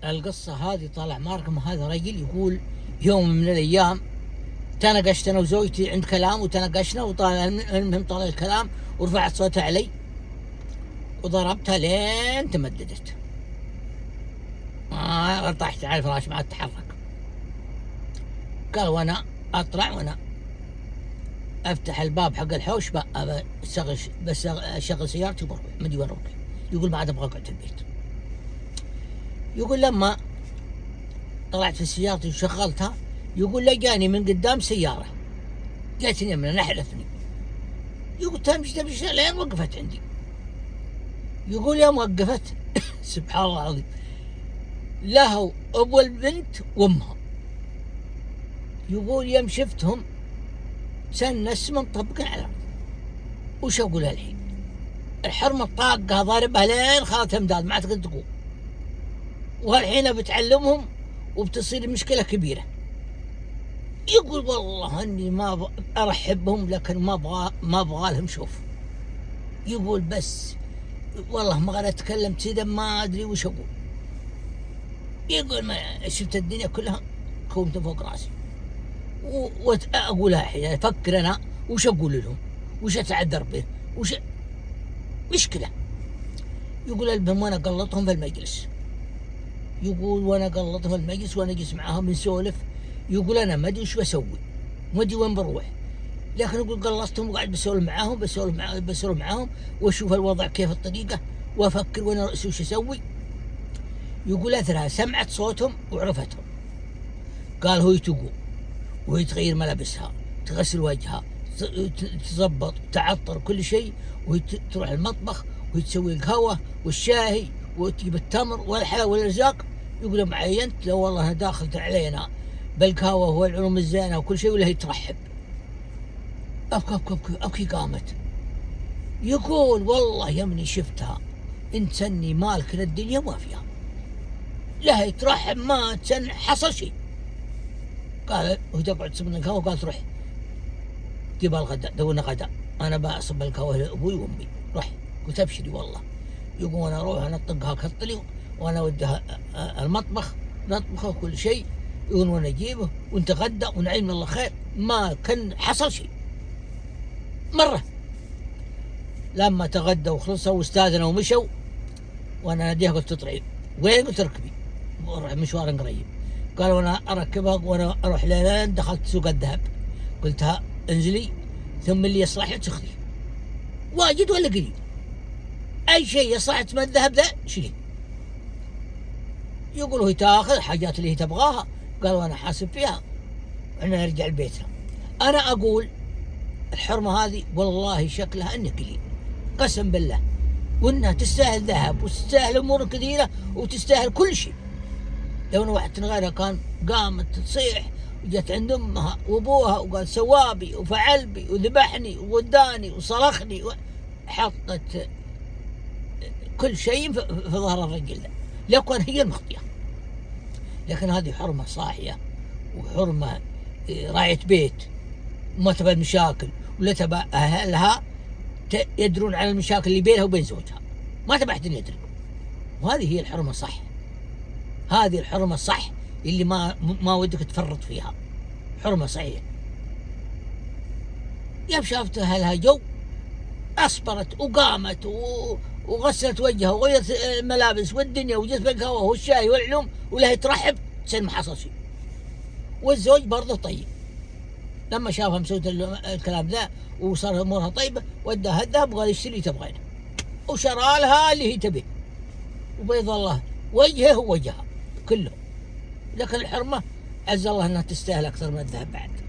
القصة هذه طالع ماركم. هذا رجل يقول يوم من الأيام تناقشت أنا وزوجتي عند كلام وتناقشنا وطالع المهم طالع الكلام ورفعت صوتها علي وضربتها لين تمددت. طحت على الفراش ما عاد تتحرك. قال وانا اطلع وانا افتح الباب حق الحوش بس اشغل سيارتي وبروح ما ادري وين اروح. يقول ما عاد ابغى اقعد في البيت. يقول لما طلعت في سيارتي وشغلتها يقول لقاني من قدام سيارة جاتني من نحلتني. يقول تمشي لين وقفت عندي. يقول يوم وقفت سبحان الله العظيم لها ابو البنت وامها. يقول يوم شفتهم سنس مطبقين على الارض. وش اقول الحين؟ الحرمه الطاقه ضاربها لين خالت امداد ما تقدر تقوم. والحين بتعلمهم وبتصير مشكله كبيره. يقول والله اني ما ارحبهم لكن ما ابغى لهم شوف. يقول بس والله ما غير اتكلم كذا ما ادري وش اقول. يقول ما شفت الدنيا كلها كومت فوق راسي واقولها الحين افكر انا وش اقول لهم وش اتعذر به وش مشكله. يقول المهم وانا قلطهم في المجلس. يقول وانا قلطهم في المجلس وانا اجلس معاهم نسولف. يقول انا ما ادري وش بسوي ما ادري وين بروح لكن يقول قلصتهم وقاعد بسولف معاهم واشوف الوضع كيف الطريقه وافكر وانا راسي وش اسوي. يقول اثرها سمعت صوتهم وعرفتهم. قال هو تقوم وهي تغير ملابسها تغسل وجهها تضبط تعطر كل شيء وهي تروح المطبخ وهي تسوي القهوه والشاي وتجيب التمر والحلاوه والارزاق. يقول ما عينت لو والله انا داخلت علينا بالقهوه والعلوم الزينه وكل شيء ولا هي ترحب. ابكي قامت. يقول والله يمني شفتها انتني مالك للدنيا ما فيها لا هي ترحب ما تسن حصل شيء. قال وتقعد تصب القهوه وقالت روح جيب الغداء دورنا غداء انا بصب القهوه لابوي وامي روح. قلت ابشري والله. يقول انا اروح انطقها كالطلي وانا اوديها المطبخ نطبخه كل شيء. يقول وانا اجيبه ونتغدى ونعيم الله خير ما كان حصل شيء مره. لما تغدى وخلصوا واستاذنوا ومشوا وانا ناديها قلت تطلعي وين؟ قلت اركبي اروح مشوار قريب. قال وانا اركبها وانا اروح لين دخلت سوق الذهب قلتها انزلي ثم اللي يصلح تاخذي واجد ولا قليل اي شيء يصلح من الذهب ذا شيلي. يقول هي تاخذ الحاجات اللي هي تبغاها. قال وانا حاسب فيها احنا نرجع لبيتنا. انا اقول الحرمه هذه والله شكلها انه قليل قسم بالله وانها تستاهل ذهب وتستاهل امور كثيره وتستاهل كل شيء. لو ان واحد غيرها كان قامت تصيح وجت عند امها وابوها وقال سوابي وفعل بي وذبحني ووداني وصرخني حطت كل شيء في ظهر الرجل ذا لكن هي المخطئه. لكن هذه حرمه صاحيه وحرمه راعيه بيت وما تبى المشاكل ولا تبى اهلها يدرون عن المشاكل اللي بينها وبين زوجها ما تبى احد يدري. وهذه هي الحرمه صح. هذه الحرمه صح اللي ما ودك تفرط فيها حرمه صحيح. يوم شافت اهلها جو اصبرت وقامت وغسلت وجهها وغيرت الملابس والدنيا وجت بالقهوه والشاي والعلوم ولا ترحب تسن ما حصل شيء. والزوج برضه طيب لما شافها مسوت الكلام ذا وصار امورها طيبه وداها الذهب وقال اشتري تبغينه وشرى لها اللي هي تبيه وبيض الله وجهه ووجهها كله. لكن الحرمه عز الله انها تستاهل اكثر من الذهب بعد.